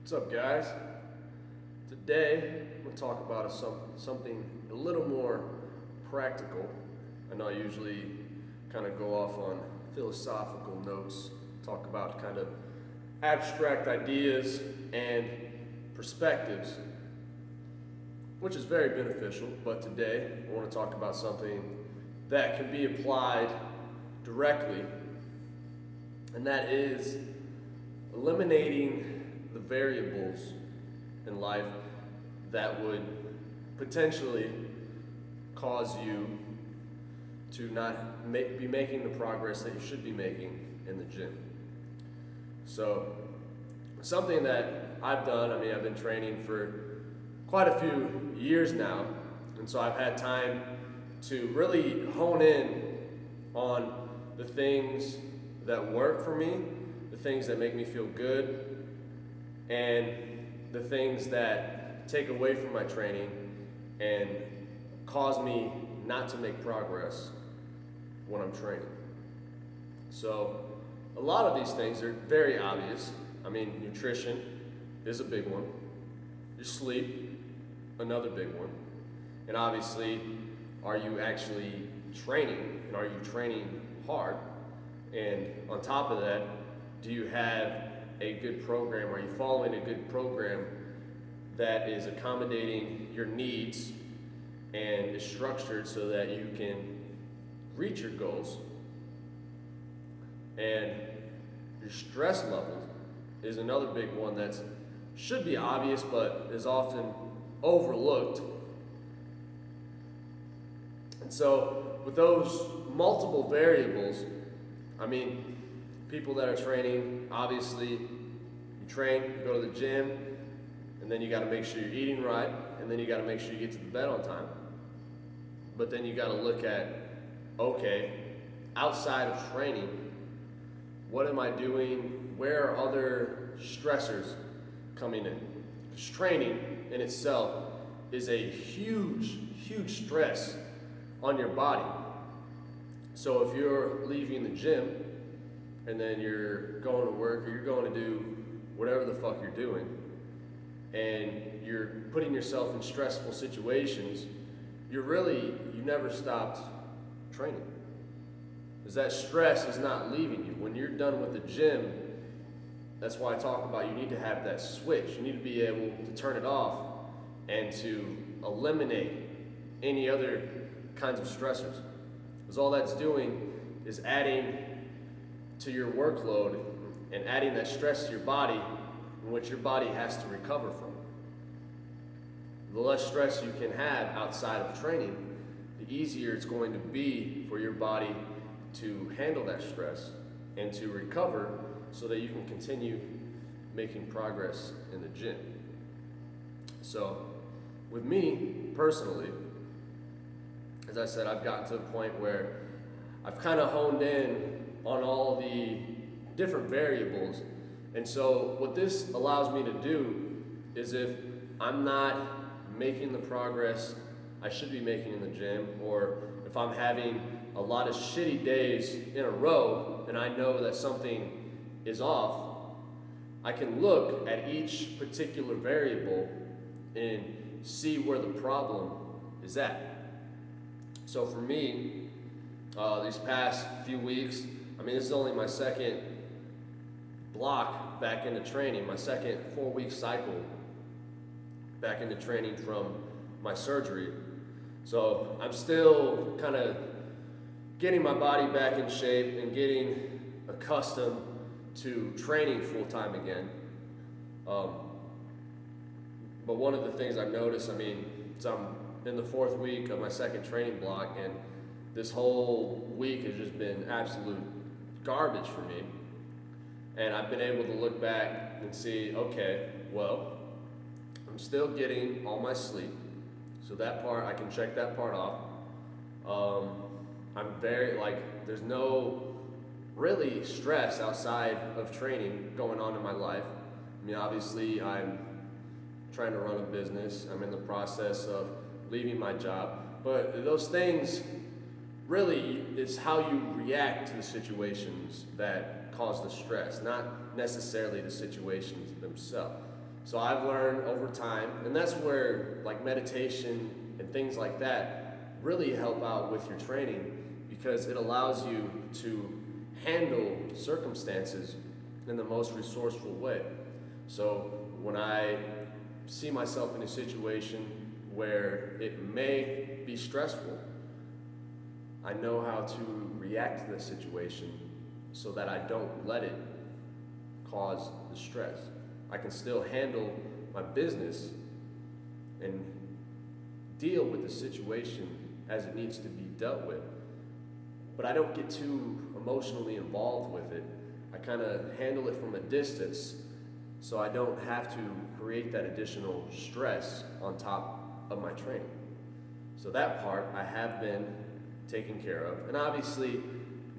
What's up, guys? Today, I'm going to talk about something a little more practical. I know I usually kind of go off on philosophical notes, talk about kind of abstract ideas and perspectives, which is very beneficial. But today, I want to talk about something that can be applied directly, and that is eliminating the variables in life that would potentially cause you to not be making the progress that you should be making in the gym. So, something that I've done, I've been training for quite a few years now, and so I've had time to really hone in on the things that work for me, the things that make me feel good, and the things that take away from my training and cause me not to make progress when I'm training. So a lot of these things are very obvious. Nutrition is a big one. Your sleep, another big one. And obviously, are you actually training, and are you training hard? And on top of that, do you have a good program? Are you following a good program that is accommodating your needs and is structured so that you can reach your goals? And your stress level is another big one that should be obvious but is often overlooked. And so with those multiple variables, people that are training, obviously, you train, you go to the gym, and then you got to make sure you're eating right, and then you got to make sure you get to the bed on time. But then you got to look at, okay, outside of training, what am I doing? Where are other stressors coming in? Because training in itself is a huge, huge stress on your body. So if you're leaving the gym, and then you're going to work, or you're going to do whatever the fuck you're doing, and you're putting yourself in stressful situations, you never stopped training. Because that stress is not leaving you. When you're done with the gym, that's why I talk about you need to have that switch. You need to be able to turn it off and to eliminate any other kinds of stressors. Because all that's doing is adding to your workload and adding that stress to your body, in which your body has to recover from. The less stress you can have outside of training, the easier it's going to be for your body to handle that stress and to recover so that you can continue making progress in the gym. So with me personally, as I said, I've gotten to the point where I've kind of honed in on all the different variables. And so what this allows me to do is, if I'm not making the progress I should be making in the gym, or if I'm having a lot of shitty days in a row and I know that something is off, I can look at each particular variable and see where the problem is at. So for me, these past few weeks, this is only my second block back into training, my second 4-week cycle back into training from my surgery. So I'm still kind of getting my body back in shape and getting accustomed to training full-time again. But one of the things I've noticed, I'm in the 4th week of my second training block, and this whole week has just been absolute garbage for me. And I've been able to look back and see, okay, well, I'm still getting all my sleep. So that part, I can check that part off. There's no really stress outside of training going on in my life. Obviously, I'm trying to run a business. I'm in the process of leaving my job. But those things, really, it's how you react to the situations that cause the stress, not necessarily the situations themselves. So I've learned over time, and that's where like meditation and things like that really help out with your training, because it allows you to handle circumstances in the most resourceful way. So when I see myself in a situation where it may be stressful, I know how to react to the situation so that I don't let it cause the stress. I can still handle my business and deal with the situation as it needs to be dealt with, but I don't get too emotionally involved with it. I kind of handle it from a distance so I don't have to create that additional stress on top of my training. So that part I have been taken care of. And obviously,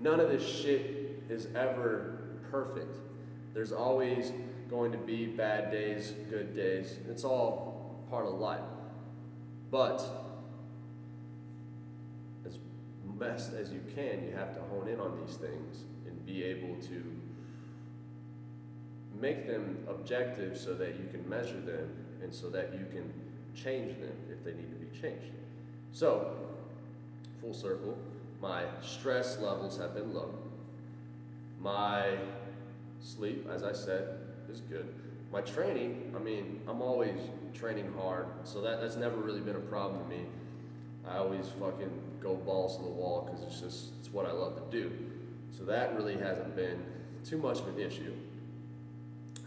none of this shit is ever perfect. There's always going to be bad days, good days. It's all part of life. But as best as you can, you have to hone in on these things and be able to make them objective so that you can measure them and so that you can change them if they need to be changed. So, full circle, my stress levels have been low. My sleep, as I said, is good. My training, I mean, I'm always training hard, so that's never really been a problem to me. I always fucking go balls to the wall because it's what I love to do. So that really hasn't been too much of an issue.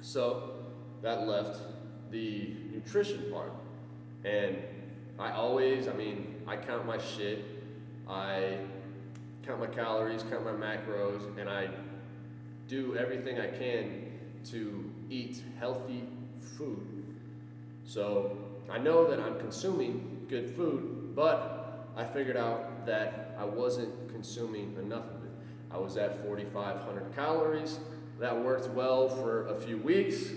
So that left the nutrition part. And I count my shit. I count my calories, count my macros, and I do everything I can to eat healthy food. So I know that I'm consuming good food, but I figured out that I wasn't consuming enough of it. I was at 4,500 calories. That worked well for a few weeks,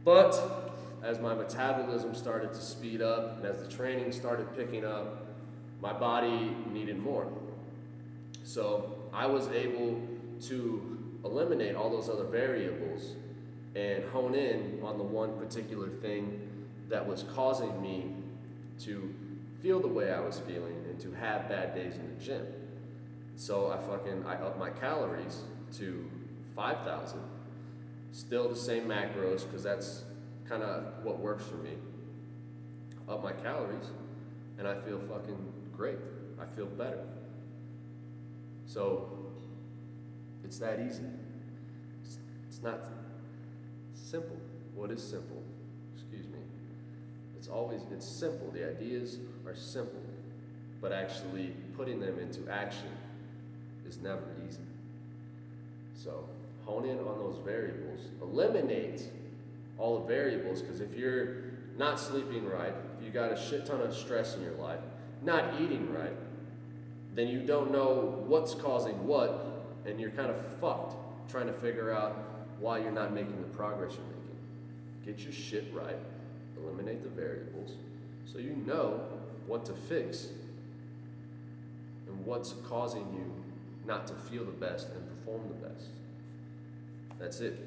but as my metabolism started to speed up and as the training started picking up, my body needed more. So I was able to eliminate all those other variables and hone in on the one particular thing that was causing me to feel the way I was feeling and to have bad days in the gym. So I upped my calories to 5,000. Still the same macros, because that's kind of what works for me. Up my calories, and I feel fucking great. I feel better. So it's that easy. It's not simple. What is simple? Excuse me. It's simple. The ideas are simple, but actually putting them into action is never easy. So hone in on those variables. Eliminate all the variables, because if you're not sleeping right, if you got a shit ton of stress in your life, not eating right, then you don't know what's causing what, and you're kind of fucked trying to figure out why you're not making the progress you're making. Get your shit right, eliminate the variables, so you know what to fix and what's causing you not to feel the best and perform the best. That's it.